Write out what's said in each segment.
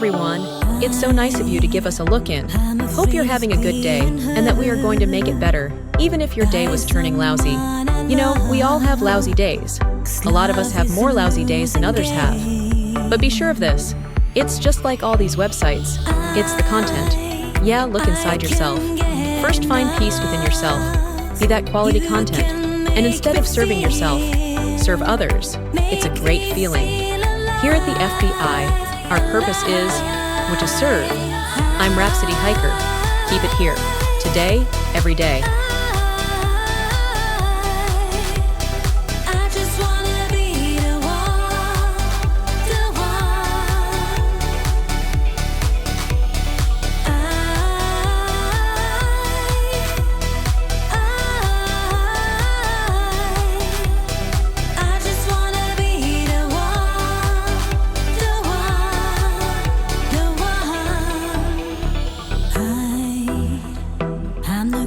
everyone. It's so nice of you to give us a look in. Hope you're having a good day and that we are going to make it better, even if your day was turning lousy. You know, we all have lousy days. A lot of us have more lousy days than others have. But be sure of this. It's just like all these websites. It's the content. Yeah, look inside yourself. First, find peace within yourself. Be that quality content. And instead of serving yourself, serve others. It's a great feeling. Here at the FBI, our purpose is, which is serve. I'm Rhapsody Hiker. Keep it here. Today, every day.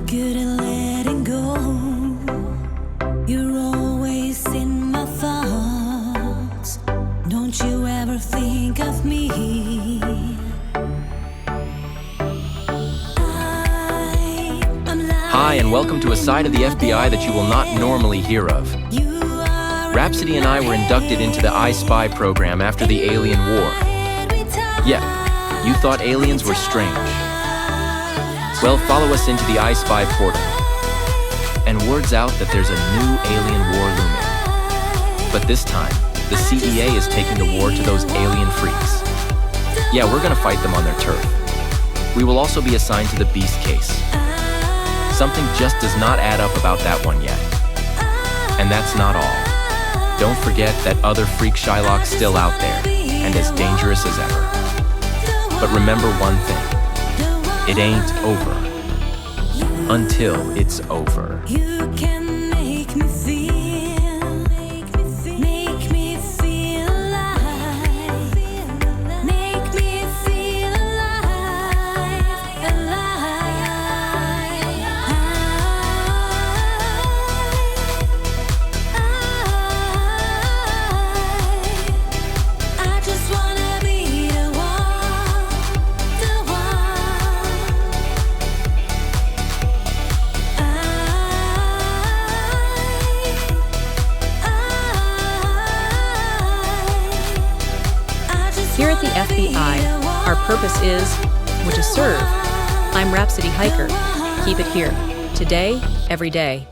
Good at letting go. You're always in my thoughts. Don't you ever think of me. Hi, and welcome to a side of the FBI that you will not normally hear of. Rhapsody and I were inducted into the I Spy program after the alien war. Yeah, you thought aliens were strange. Well, follow us into the I Spy portal. And word's out that there's a new alien war looming. But this time, the CEA is taking the war to those alien freaks. Yeah, we're gonna fight them on their turf. We will also be assigned to the Beast case. Something just does not add up about that one yet. And that's not all. Don't forget that other freak Shylock's still out there, and as dangerous as ever. But remember one thing. It ain't over until it's over. You can make me feel, make me feel alive, make me feel alive, I just wanna be the one, the one. Here at the FBI, our purpose is, which is serve. I'm Rhapsody Hiker. Keep it here. Today, every day.